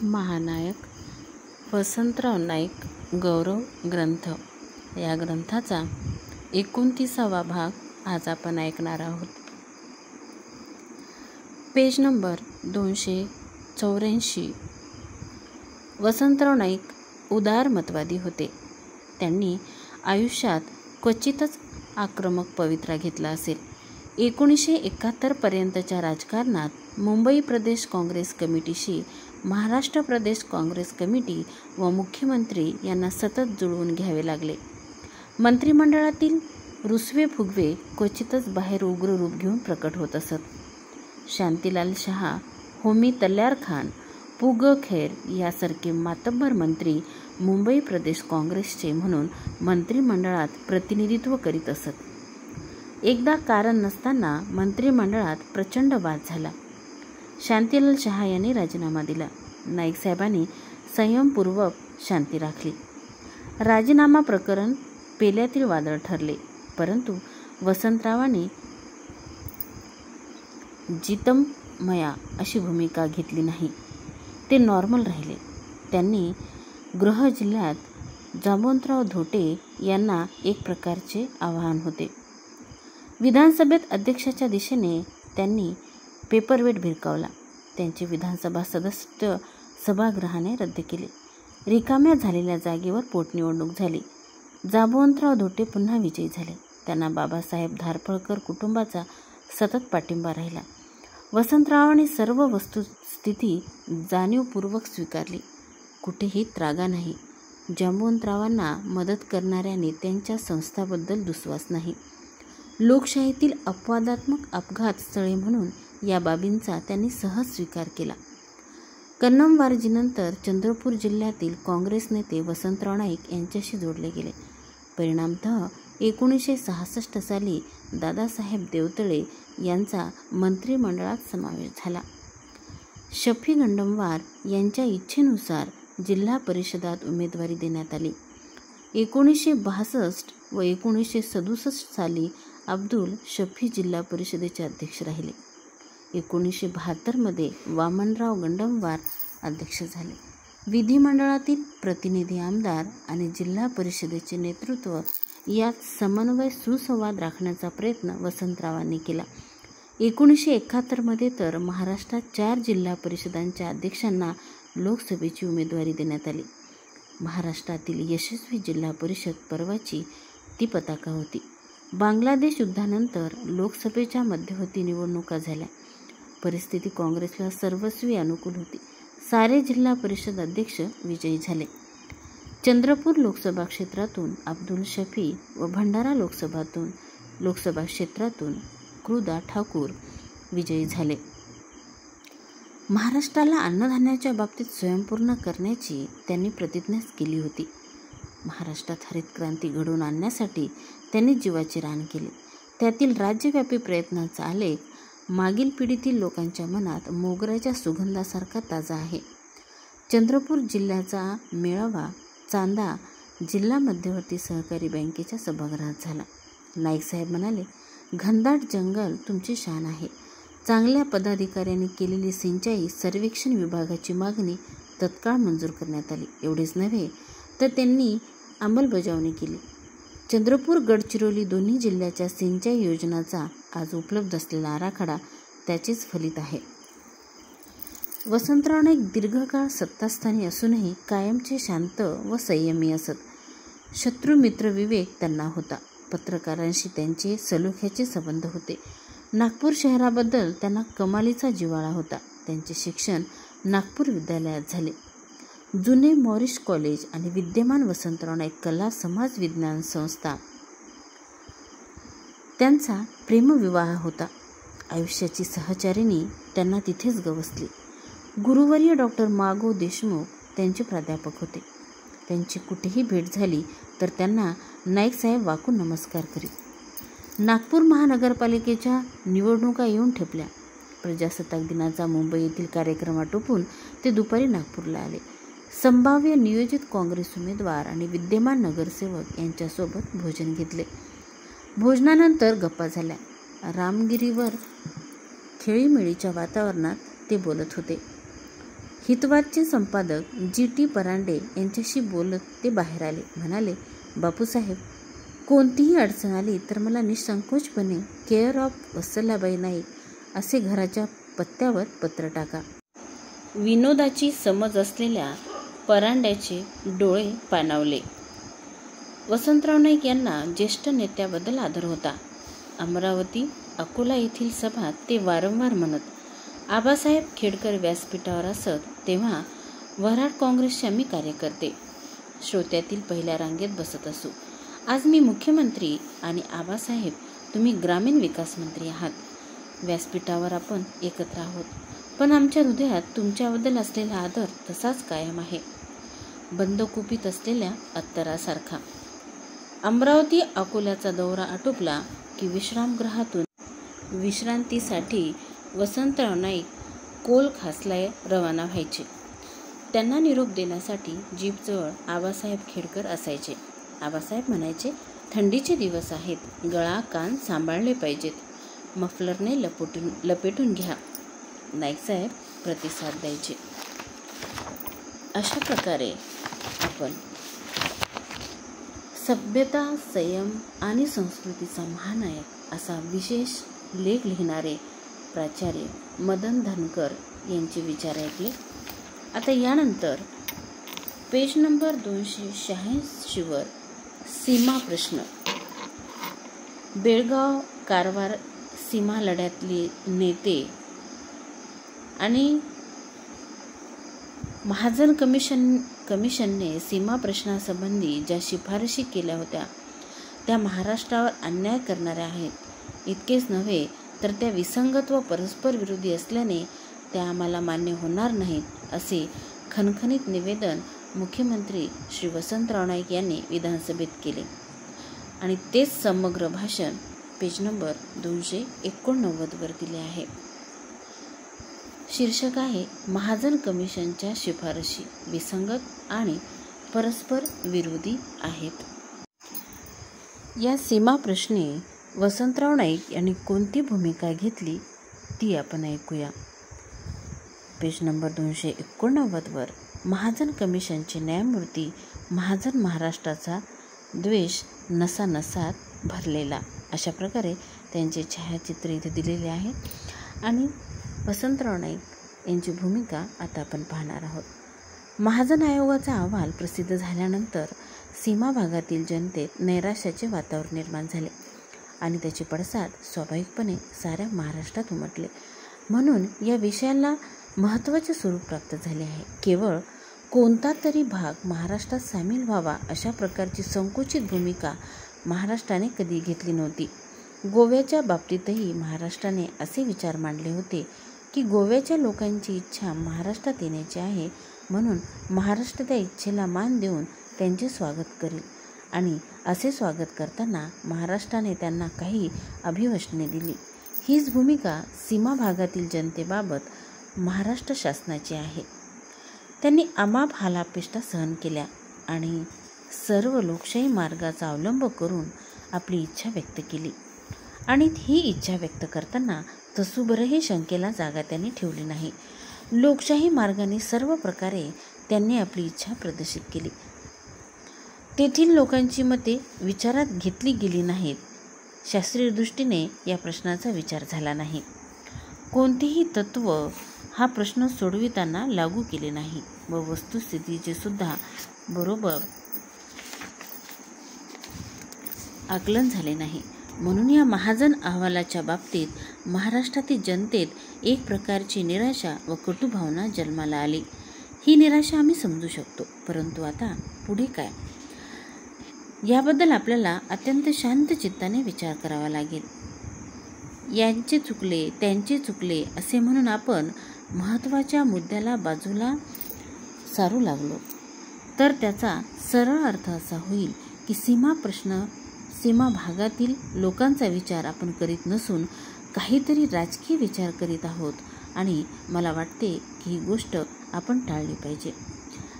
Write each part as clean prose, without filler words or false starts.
महानायक वसंतराव नाईक गौरव ग्रंथ या ग्रंथाचा 29वा भाग आज आपण ऐकणार आहोत. Page number 284. वसंतराव नाईक उदारमतवादी होते. त्यांनी आयुष्यात क्वचितच आक्रमक पवित्रा घेतला असेल. 1971 पर्यंतच्या राजकारणात मुंबई प्रदेश काँग्रेस कमिटीशी महाराष्ट्र प्रदेश काँग्रेस कमिटी व मुख्यमंत्री यांना सतत जुळवून घ्यावे लागले. मंत्रिमंडळातील रुसवे फुगवे क्वचितच बाहेर उग्र रूप घेऊन प्रकट होत असत. शांतीलाल शहा, होमी तल्यार खान, पु ग खैर यासारखे मातब्बर मंत्री मुंबई प्रदेश काँग्रेसचे म्हणून मंत्रिमंडळात प्रतिनिधित्व करीत असत. एकदा कारण नसताना मंत्रिमंडळात प्रचंड वाद झाला. शांतीलाल शहा यांनी राजीनामा दिला. नाईक साहेबांनी संयमपूर्वक शांती राखली. राजीनामा प्रकरण पेल्यातील वादळ ठरले, परंतु वसंतरावांनी जितमया अशी भूमिका घेतली नाही. ते नॉर्मल राहिले. त्यांनी गृह जिल्ह्यात जांबुवंतराव धोटे यांना एक प्रकारचे आव्हान होते. विधानसभेत अध्यक्षाच्या दिशेने त्यांनी पेपरवेट भिरकावला. त्यांचे विधानसभा सदस्य सभागृहाने रद्द केले. रिकाम्या झालेल्या जागेवर पोटनिवडणूक झाली. जांबुवंतराव धोटे पुन्हा विजयी झाले. त्यांना बाबासाहेब धारफळकर कुटुंबाचा सतत पाठिंबा राहिला. वसंतरावांनी सर्व वस्तुस्थिती जाणीवपूर्वक स्वीकारली. कुठेही त्रागा नाही. जांबुवंतरावांना मदत करणाऱ्या नेत्यांच्या संस्थाबद्दल दुस्वास नाही. लोकशाहीतील अपवादात्मक अपघात स्थळे म्हणून या बाबींचा त्यांनी सहज स्वीकार केला. कन्नमवारजीनंतर चंद्रपूर जिल्ह्यातील काँग्रेस नेते वसंतराव नाईक यांच्याशी जोडले गेले. परिणामतः 1966 साली दादासाहेब देवतळे यांचा मंत्रिमंडळात समावेश झाला. शफी गंडमवार यांच्या इच्छेनुसार जिल्हा परिषदात उमेदवारी देण्यात आली. 1962 व 1967 साली अब्दुल शफी जिल्हा परिषदेचे अध्यक्ष राहिले. 1972 मध्ये वामनराव गंडमवार अध्यक्ष झाले. विधिमंडळातील प्रतिनिधी आमदार आणि जिल्हा परिषदेचे नेतृत्व यात समन्वय सुसंवाद राखण्याचा प्रयत्न वसंतरावांनी केला. 1971 मध्ये तर महाराष्ट्रात 4 जिल्हा परिषदांच्या अध्यक्षांना लोकसभेची उमेदवारी देण्यात आली. महाराष्ट्रातील यशस्वी जिल्हा परिषद पर्वाची ती पताका होती. बांगलादेश युद्धानंतर लोकसभेच्या मध्यवर्ती निवडणुका झाल्या. परिस्थिती काँग्रेसला सर्वस्वी अनुकूल होती. सारे जिल्हा परिषद अध्यक्ष विजयी झाले. चंद्रपूर लोकसभा क्षेत्रातून अब्दुल शफी व भंडारा लोकसभा क्षेत्रातून कृदा ठाकूर विजयी झाले. महाराष्ट्राला अन्नधान्याच्या बाबतीत स्वयंपूर्ण करण्याची त्यांनी प्रतिज्ञाच केली होती. महाराष्ट्रात हरित क्रांती घडवून आणण्यासाठी त्यांनी जीवाचे रान केले. त्यातील राज्यव्यापी प्रयत्नांचा आलेख मागील पिढीतील लोकांच्या मनात मोगऱ्याच्या सुगंधासारखा ताजा आहे. चंद्रपूर जिल्ह्याचा मेळावा चांदा जिल्हा मध्यवर्ती सहकारी बँकेच्या सभागृहात झाला. नाईक साहेब म्हणाले, घनदाट जंगल तुमची शान आहे. चांगल्या पदाधिकाऱ्यांनी केलेली सिंचाई सर्वेक्षण विभागाची मागणी तत्काळ मंजूर करण्यात आली. एवढेच नव्हे तर त्यांनी अंमलबजावणी केली. चंद्रपूर गडचिरोली दोन्ही जिल्ह्याच्या सिंचाई योजनाचा आज उपलब्ध असलेला आराखडा त्याचेच फलित आहे. वसंतराव नाईक दीर्घकाळ सत्तास्थानी असूनही कायमचे शांत व संयमी असत. शत्रुमित्र विवेक त्यांना होता. पत्रकारांशी त्यांचे सलोख्याचे संबंध होते. नागपूर शहराबद्दल त्यांना कमालीचा जिव्हाळा होता. त्यांचे शिक्षण नागपूर विद्यालयात झाले. जुने मॉरिस कॉलेज आणि विद्यमान वसंतराव नाईक कला समाज विज्ञान संस्था त्यांचा प्रेमविवाह होता. आयुष्याची सहचारिणी त्यांना तिथेच गवसली. गुरुवर्य डॉक्टर मा.गो. देशमुख त्यांचे प्राध्यापक होते. त्यांची कुठेही भेट झाली तर त्यांना नाईक साहेब वाकून नमस्कार करीत. नागपूर महानगरपालिकेच्या निवडणुका येऊन ठेपल्या. प्रजासत्ताक दिनाचा मुंबई येथील कार्यक्रम आटोपून ते दुपारी नागपूरला आले. संभाव्य नियोजित काँग्रेस उमेदवार आणि विद्यमान नगरसेवक यांच्यासोबत भोजन घेतले. भोजनानंतर गप्पा झाल्या. रामगिरीवर खेळीमेळीच्या वातावरणात ते बोलत होते. हितवादचे संपादक GT परांडे यांच्याशी बोलत ते बाहेर आले. म्हणाले, बापूसाहेब, कोणतीही अडचण आली तर मला निसंकोचपणे केअर ऑफ वत्सलाबाई नाईक असे घराच्या पत्त्यावर पत्र टाका. विनोदाची समज असलेल्या परांड्याचे डोळे पाणावले. वसंतराव नाईक यांना ज्येष्ठ नेत्याबद्दल आदर होता. अमरावती, अकोला येथील सभा ते वारंवार म्हणत. आबासाहेब खेडकर व्यासपीठावर असत तेव्हा वऱ्हाड काँग्रेसचे आम्ही कार्यकर्ते श्रोत्यातील पहिल्या रांगेत बसत असू. आज मी मुख्यमंत्री आणि आबासाहेब तुम्ही ग्रामीण विकास मंत्री आहात. व्यासपीठावर आपण एकत्र आहोत, पण आमच्या हृदयात तुमच्याबद्दल असलेला आदर तसाच कायम आहे, बंद कुपीत असलेल्या अत्तरासारखा. अमरावती अकोल्याचा दौरा आटोपला की विश्रामगृहातून विश्रांतीसाठी वसंतराव नाईक कोलखासला रवाना व्हायचे. त्यांना निरोप देण्यासाठी जीपजवळ आबासाहेब खेडकर असायचे. आबासाहेब म्हणायचे, थंडीचे दिवस आहेत, गळा कान सांभाळले पाहिजेत, मफलरने लपेटून घ्या. नाईकसाहेब प्रतिसाद द्यायचे. अशा प्रकारे आपण सभ्यता, संयम आणि संस्कृतीचा महानायक असा विशेष लेख लिहिणारे प्राचार्य मदन धनकर यांचे विचार ऐकले. आता यानंतर पेज नंबर 286 वर सीमा प्रश्न. बेळगाव कारवार सीमा लढ्यातले नेते आणि महाजन कमिशनने सीमा प्रश्नासंबंधी ज्या शिफारशी केल्या होत्या त्या महाराष्ट्रावर अन्याय करणाऱ्या आहेत. इतकेच नव्हे तर त्या विसंगत व परस्पर विरोधी असल्याने त्या आम्हाला मान्य होणार नाहीत असे खणखणीत निवेदन मुख्यमंत्री श्री वसंतराव नाईक यांनी विधानसभेत केले. आणि तेच समग्र भाषण पेज नंबर 289 वर दिले आहे. शीर्षक आहे महाजन कमिशनच्या शिफारशी विसंगत आणि परस्पर विरोधी आहेत. या सीमा प्रश्नी वसंतराव नाईक यांनी कोणती भूमिका घेतली ती आपण ऐकूया. पेज नंबर 289 वर महाजन कमिशनचे न्यायमूर्ती महाजन महाराष्ट्राचा द्वेष नसानसात भरलेला अशा प्रकारे त्यांचे छायाचित्र इथे दिलेले आहे. आणि वसंतराव नाईक यांची भूमिका आता आपण पाहणार आहोत. महाजन आयोगाचा अहवाल प्रसिद्ध झाल्यानंतर सीमा भागातील जनतेत नैराश्याचे वातावरण निर्माण झाले आणि त्याचे पडसाद स्वाभाविकपणे साऱ्या महाराष्ट्रात उमटले. म्हणून या विषयाला महत्त्वाचे स्वरूप प्राप्त झाले आहे. केवळ कोणता तरी भाग महाराष्ट्रात सामील व्हावा अशा प्रकारची संकुचित भूमिका महाराष्ट्राने कधी घेतली नव्हती. गोव्याच्या बाबतीतही महाराष्ट्राने असे विचार मांडले होते की गोव्याच्या लोकांची इच्छा महाराष्ट्रात येण्याची आहे, म्हणून महाराष्ट्र त्या इच्छेला मान देऊन त्यांचे स्वागत करेल आणि असे स्वागत करताना महाराष्ट्राने त्यांना काही अभिवचने दिली. हीच भूमिका सीमा भागातील जनतेबाबत महाराष्ट्र शासनाची आहे. त्यांनी अमाप हालापेष्टा सहन केल्या आणि सर्व लोकशाही मार्गाचा अवलंब करून आपली इच्छा व्यक्त केली. आणि ही इच्छा व्यक्त करताना तसूभरही शंकेला जागा त्यांनी ठेवली नाही. लोकशाही मार्गाने सर्व प्रकारे त्यांनी आपली इच्छा प्रदर्शित केली. तेथील लोकांची मते विचारात घेतली गेली नाहीत. शास्त्रीय दृष्टीने या प्रश्नाचा विचार झाला नाही. कोणतेही तत्त्व हा प्रश्न सोडविताना लागू केले नाही व वस्तुस्थितीचे सुद्धा बरोबर आकलन झाले नाही. म्हणून या महाजन अहवालाच्या बाबतीत महाराष्ट्रातील जनतेत एक प्रकारची निराशा व कटुभावना जन्माला आली. ही निराशा आम्ही समजू शकतो, परंतु आता पुढे काय याबद्दल आपल्याला अत्यंत शांत चित्ताने विचार करावा लागेल. यांचे चुकले त्यांचे चुकले असे म्हणून आपण महत्त्वाच्या मुद्द्याला बाजूला सारू लागलो तर त्याचा सरळ अर्थ असा होईल की सीमा भागातील लोकांचा विचार आपण करीत नसून काहीतरी राजकीय विचार करीत आहोत. आणि मला वाटते की ही गोष्ट आपण टाळली पाहिजे.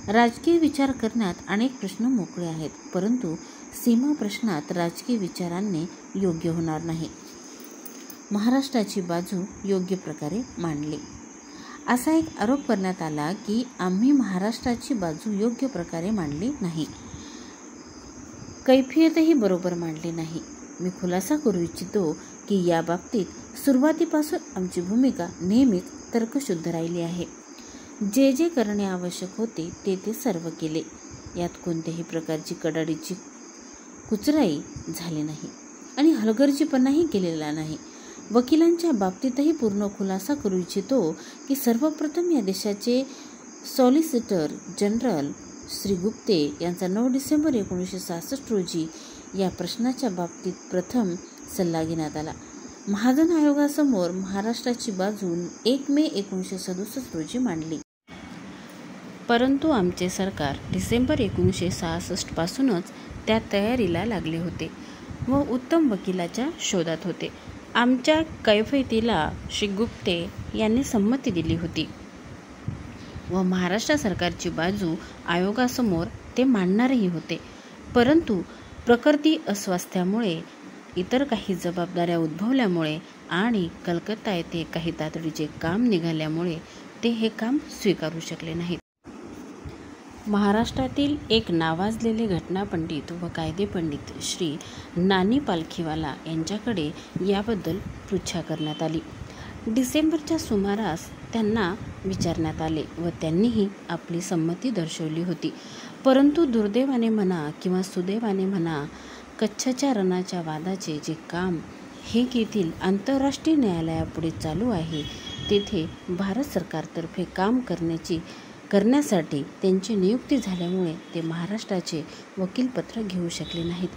राजकीय विचार करण्यात अनेक प्रश्न मोकळे आहेत, परंतु सीमा प्रश्नात राजकीय विचारांनी योग्य होणार नाही. महाराष्ट्राची बाजू योग्य प्रकारे मांडली. असा एक आरोप करण्यात आला की आम्ही महाराष्ट्राची बाजू योग्य प्रकारे मांडली नाही, कैफियतही बरोबर मांडली नाही. मी खुलासा करू इच्छितो की या बाबतीत सुरुवातीपासून आमची भूमिका नेहमीच तर्कशुद्ध राहिली आहे. जे जे करणे आवश्यक होते ते सर्व केले. यात कोणत्याही प्रकारची कडाडीची कुचराई झाली नाही आणि हलगर्जीपणाही केलेला नाही. वकिलांच्या बाबतीतही पूर्ण खुलासा करू इच्छितो की सर्वप्रथम या देशाचे सॉलिसिटर जनरल श्री गुप्ते यांचा 9 डिसेंबर 1966 रोजी या प्रश्नाच्या बाबतीत प्रथम सल्ला घेण्यात आला. महाजन आयोगासमोर महाराष्ट्राची बाजू 1 मे 1967 रोजी मांडली. परंतु आमचे सरकार डिसेंबर 1966 पासूनच त्या तयारीला लागले होते व उत्तम वकिलाच्या शोधात होते. आमच्या कैफियतीला श्री गुप्ते यांनी संमती दिली होती व महाराष्ट्र सरकारची बाजू आयोगासमोर ते मांडणारही होते. परंतु प्रकृती अस्वास्थ्यामुळे, इतर काही जबाबदाऱ्या उद्भवल्यामुळे आणि कलकत्ता येथे काही तातडीचे काम निघाल्यामुळे ते हे काम स्वीकारू शकले नाहीत. महाराष्ट्रातील एक नावाजलेले घटनापंडित व कायदेपंडित श्री नानी पालखीवाला यांच्याकडे याबद्दल पृच्छा करण्यात आली. डिसेंबरच्या सुमारास त्यांना विचारण्यात आले व त्यांनीही आपली संमती दर्शवली होती. परंतु दुर्दैवाने म्हणा किंवा सुदैवाने म्हणा, कच्छच्या रणाच्या वादाचे जे काम हे येथील आंतरराष्ट्रीय न्यायालयापुढे चालू आहे तेथे भारत सरकारतर्फे काम करण्यासाठी त्यांची नियुक्ती झाल्यामुळे ते महाराष्ट्राचे वकीलपत्र घेऊ शकले नाहीत.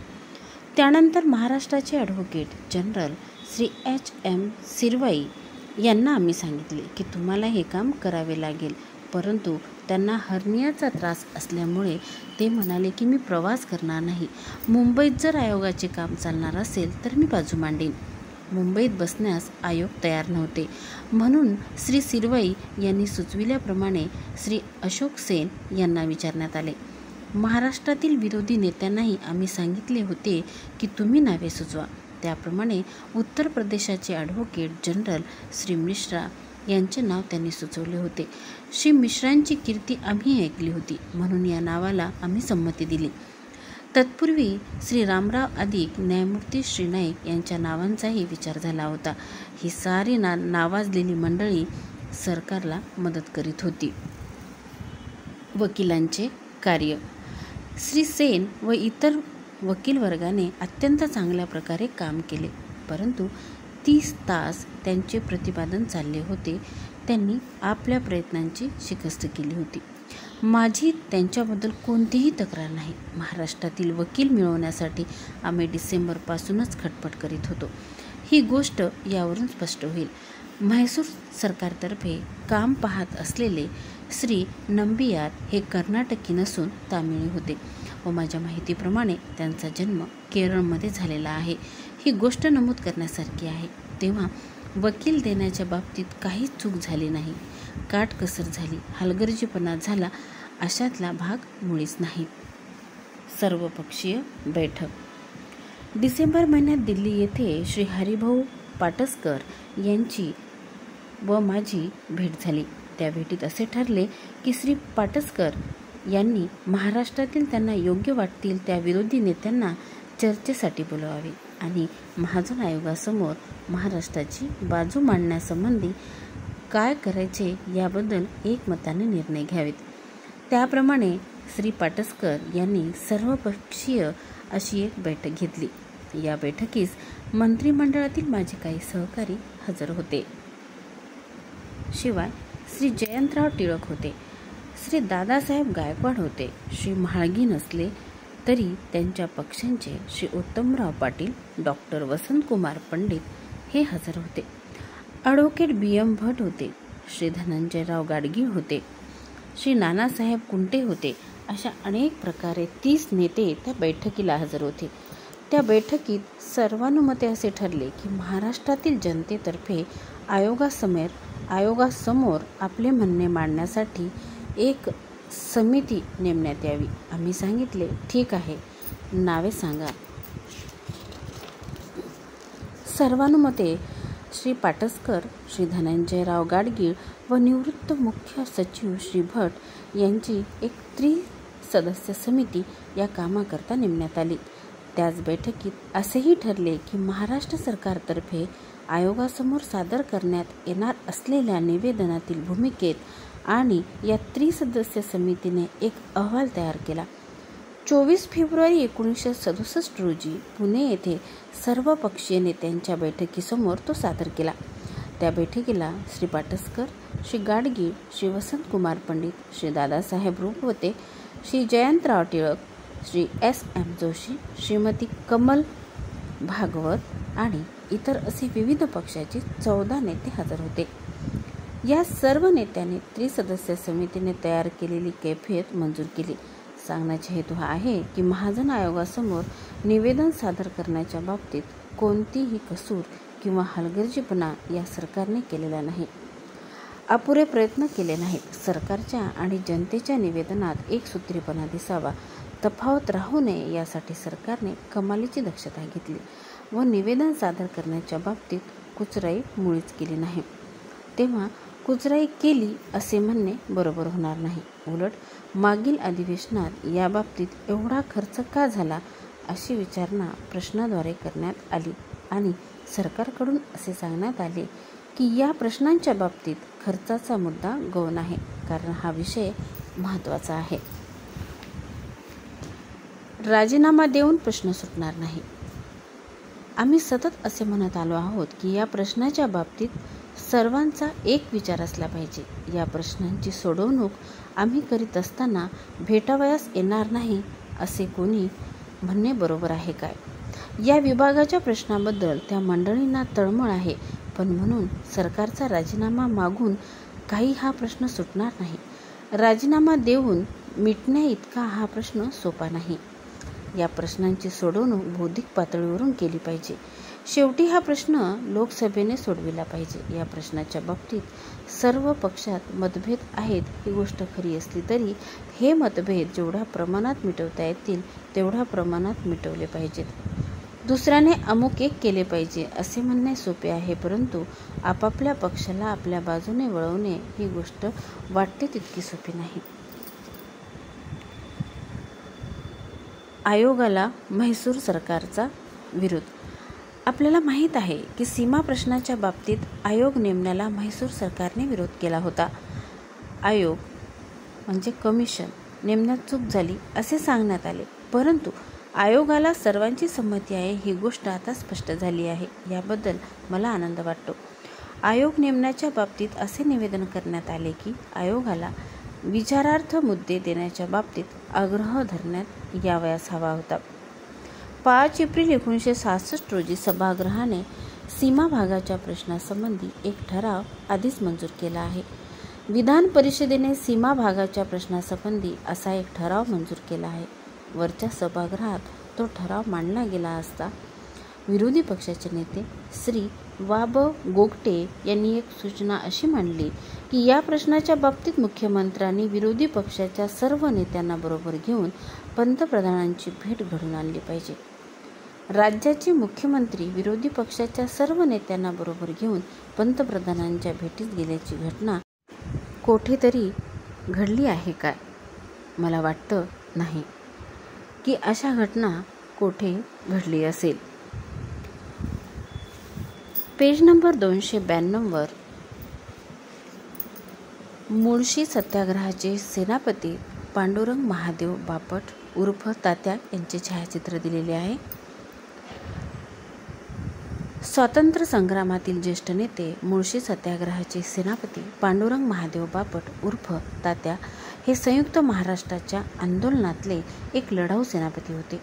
त्यानंतर महाराष्ट्राचे ॲडव्होकेट जनरल श्री H.M. सिरवाई यांना आम्ही सांगितले की तुम्हाला हे काम करावे लागेल. परंतु त्यांना हर्नियाचा त्रास असल्यामुळे ते म्हणाले की मी प्रवास करणार नाही. मुंबईत जर आयोगाचे काम चालणार असेल तर मी बाजू मांडेन. मुंबईत बसण्यास आयोग तयार नव्हते. म्हणून श्री सिरवाई यांनी सुचविल्याप्रमाणे श्री अशोक सेन यांना विचारण्यात आले. महाराष्ट्रातील विरोधी नेत्यांनाही आम्ही सांगितले होते की तुम्ही नावे सुचवा. त्याप्रमाणे उत्तर प्रदेशाचे ॲडव्होकेट जनरल श्री मिश्रा यांचे नाव त्यांनी सुचवले होते. श्री मिश्रांची कीर्ती आम्ही ऐकली होती म्हणून या नावाला आम्ही संमती दिली. तत्पूर्वी श्री रामराव अधिक न्यायमूर्ती श्री नाईक यांच्या नावांचाही विचार झाला होता. ही सारी नावाजलेली मंडळी सरकारला मदत करीत होती. वकिलांचे कार्य. श्री सेन व इतर वकील वर्गाने अत्यंत चांगल्या प्रकारे काम केले. परंतु 30 तास त्यांचे प्रतिपादन चालले होते. त्यांनी आपल्या प्रयत्नांची शिकस्त केली होती. माझी त्यांच्याबद्दल कोणतीही तक्रार नाही. महाराष्ट्रातील वकील मिळवण्यासाठी आम्ही डिसेंबरपासूनच खटपट करीत होतो. ही गोष्ट यावरून स्पष्ट होईल. म्हैसूर सरकारतर्फे काम पाहत असलेले श्री नंबियार हे कर्नाटकी नसून तामिळी होते व माझ्या माहितीप्रमाणे त्यांचा जन्म केरळमध्ये झालेला आहे. ही गोष्ट नमूद करण्यासारखी आहे. तेव्हा वकील देण्याच्या बाबतीत काहीच चूक झाली नाही. काटकसर झाली, हलगर्जीपणा झाला अशातला भाग मुळीच नाही. सर्वपक्षीय बैठक. डिसेंबर महिन्यात दिल्ली येथे श्री हरिभाऊ पाटसकर यांची व माझी भेट झाली. त्या भेटीत असे ठरले की श्री पाटसकर यांनी महाराष्ट्रातील त्यांना योग्य वाटतील त्या विरोधी नेत्यांना चर्चेसाठी बोलवावे आणि महाजन आयोगासमोर महाराष्ट्राची बाजू मांडण्यासंबंधी काय करायचे याबद्दल एकमताने निर्णय घ्यावेत. त्याप्रमाणे श्री पाटसकर यांनी सर्वपक्षीय अशी एक बैठक घेतली. या बैठकीस मंत्रिमंडळातील माझे काही सहकारी हजर होते. शिवाय श्री जयंतराव टिळक होते, श्री दादासाहेब गायकवाड होते. श्री म्हाळगी नसले तरी त्यांच्या पक्षांचे श्री उत्तमराव पाटील, डॉक्टर वसंतकुमार पंडित हे हजर होते. Advocate B.M. भट होते, श्री धनंजयराव गाडगीळ होते, श्री नानासाहेब कुंटे होते. अशा अनेक प्रकारे 30 नेते त्या बैठकीला हजर होते. त्या बैठकीत सर्वानुमते असे ठरले की महाराष्ट्रातील जनतेतर्फे आयोगासमोर आपले म्हणणे मांडण्यासाठी एक समिती नेमण्यात यावी. आम्ही सांगितले, ठीक आहे, नावे सांगा. सर्वानुमते श्री पाटसकर, श्री धनंजयराव गाडगीळ, व निवृत्त मुख्य सचिव श्री भट यांची एक त्रिसदस्य समिती या कामाकरता नेमण्यात आली. त्याच बैठकीत असेही ठरले की महाराष्ट्र सरकारतर्फे आयोगासमोर सादर करण्यात येणार असलेल्या निवेदनातील भूमिकेत आणि या त्रिसदस्य समितीने एक अहवाल तयार केला. 24 फेब्रुवारी 1967 रोजी पुणे येथे सर्वपक्षीय नेत्यांच्या बैठकीसमोर तो सादर केला. त्या बैठकीला श्री पाटसकर, श्री गाडगीळ, श्री वसंतकुमार पंडित, श्री दादासाहेब रुपवते, श्री जयंतराव टिळक, श्री S.M. जोशी, श्रीमती कमल भागवत आणि इतर असे विविध पक्षाचे 14 नेते हजर होते. या सर्व नेत्यांनी त्रिसदस्य समितीने तयार केलेली कैफियत मंजूर केली. सांगण्याचा हेतू हा आहे की महाजन आयोगासमोर निवेदन सादर करण्याच्या बाबतीत कोणतीही कसूर किंवा हलगर्जीपणा या सरकारने केलेला नाही. अपुरे प्रयत्न केले नाहीत. सरकारच्या आणि जनतेच्या निवेदनात एकसूत्रीपणा दिसावा, तफावत राहू नये यासाठी सरकारने कमालीची दक्षता घेतली व निवेदन सादर करण्याच्या बाबतीत कुचराई मुळीच केली नाही. तेव्हा कुचराई केली असे म्हणणे बरोबर होणार नाही. उलट मागील अधिवेशनात याबाबतीत एवढा खर्च का झाला अशी विचारणा प्रश्नाद्वारे करण्यात आली आणि सरकारकडून असे सांगण्यात आले की या प्रश्नांच्या बाबतीत खर्चाचा मुद्दा गौण आहे, कारण हा विषय महत्त्वाचा आहे. राजीनामा देऊन प्रश्न सुटणार नाही. आम्ही सतत असे म्हणत आलो आहोत की या प्रश्नाच्या बाबतीत सर्वांचा एक विचार असला पाहिजे. या प्रश्नांची सोडवणूक आम्ही करीत असताना भेटावयास येणार नाही असे कोणी म्हणणे बरोबर आहे काय? या विभागाच्या प्रश्नाबद्दल त्या मंडळींना तळमळ आहे, पण म्हणून सरकारचा राजीनामा मागून काही हा प्रश्न सुटणार नाही. राजीनामा देऊन मिटण्या इतका हा प्रश्न सोपा नाही. या प्रश्नांची सोडवणूक बौद्धिक पातळीवरून केली पाहिजे. शेवटी हा प्रश्न लोकसभेने सोडविला पाहिजे. या प्रश्नाच्या बाबतीत सर्व पक्षात मतभेद आहेत ही गोष्ट खरी असली तरी हे मतभेद जेवढ्या प्रमाणात मिटवता येतील तेवढ्या प्रमाणात मिटवले पाहिजेत. दुसऱ्याने अमुक एक केले पाहिजे असे म्हणणे सोपे आहे, परंतु आपापल्या पक्षाला आपल्या बाजूने वळवणे ही गोष्ट वाटते तितकी सोपी नाही. आयोगाला म्हैसूर सरकारचा विरोध. आपल्याला माहीत आहे की सीमा प्रश्नाच्या बाबतीत आयोग नेमण्याला म्हैसूर सरकारने विरोध केला होता. आयोग म्हणजे कमिशन नेमण्यात चूक झाली असे सांगण्यात आले, परंतु आयोगाला सर्वांची संमती आहे ही गोष्ट आता स्पष्ट झाली आहे. याबद्दल मला आनंद वाटतो. आयोग नेमण्याच्या बाबतीत असे निवेदन करण्यात आले की आयोगाला विचारार्थ मुद्दे देण्याच्या बाबतीत आग्रह धरण्यात यावयास हवा होता. 5 एप्रिल 1966 रोजी सभागृहाने सीमा भागाच्या प्रश्नासंबंधी एक ठराव आधीच मंजूर केला आहे. विधान परिषदेने सीमा भागाच्या प्रश्नासंबंधी असा एक ठराव मंजूर केला आहे. वरच्या सभागृहात तो ठराव मांडला गेला असता विरोधी पक्षाचे नेते श्री वा.ब. गोगटे यांनी एक सूचना अशी मांडली की या प्रश्नाच्या बाबतीत मुख्यमंत्र्यांनी विरोधी पक्षाच्या सर्व नेत्यांना बरोबर घेऊन पंतप्रधानांची भेट घडवून आणली पाहिजे. राज्याचे मुख्यमंत्री विरोधी पक्षाच्या सर्व नेत्यांना बरोबर घेऊन पंतप्रधानांच्या भेटीत गेल्याची घटना कोठेतरी घडली आहे काय? मला वाटतं नाही की अशा घटना कोठे घडली असेल. पेज नंबर 292 वर मुळशी सत्याग्रहाचे सेनापती पांडुरंग महादेव बापट उर्फ तात्या यांचे छायाचित्र दिलेले आहे. स्वातंत्र्य संग्रामातील ज्येष्ठ नेते मुळशी सत्याग्रहाचे सेनापती पांडुरंग महादेव बापट उर्फ तात्या हे संयुक्त महाराष्ट्राच्या आंदोलनातले एक लढाऊ सेनापती होते.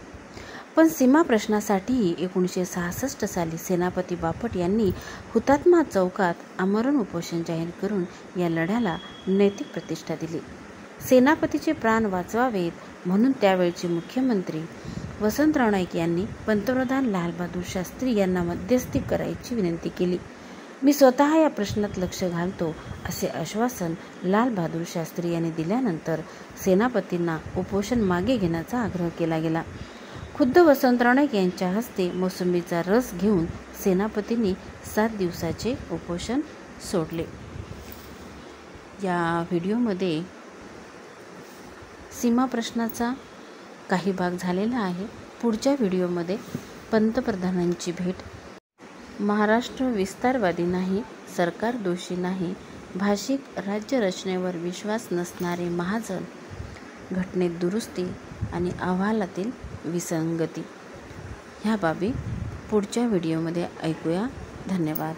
पण सीमा प्रश्नासाठीही 1966 साली सेनापती बापट यांनी हुतात्मा चौकात आमरण उपोषण जाहीर करून या लढ्याला नैतिक प्रतिष्ठा दिली. सेनापतीचे प्राण वाचवावेत म्हणून त्यावेळचे मुख्यमंत्री वसंतराव नाईक यांनी पंतप्रधान लालबहादूर शास्त्री यांना मध्यस्थी करायची विनंती केली. मी स्वतः या प्रश्नात लक्ष घालतो असे आश्वासन लालबहादूर शास्त्री यांनी दिल्यानंतर सेनापतींना उपोषण मागे घेण्याचा आग्रह केला गेला. खुद्द वसंतराव नाईक यांच्या हस्ते मोसंबीचा रस घेऊन सेनापतींनी 7 दिवसाचे उपोषण सोडले. या व्हिडिओमध्ये सीमा प्रश्नाचा काही भाग झालेला आहे. पुढच्या व्हिडिओमध्ये पंतप्रधानांची भेट, महाराष्ट्र विस्तारवादी नाही, सरकार दोषी नाही, भाषिक राज्यरचनेवर विश्वास नसणारे महाजन, घटनेत दुरुस्ती आणि अहवालातील विसंगती ह्या बाबी पुढच्या व्हिडिओमध्ये ऐकूया. धन्यवाद.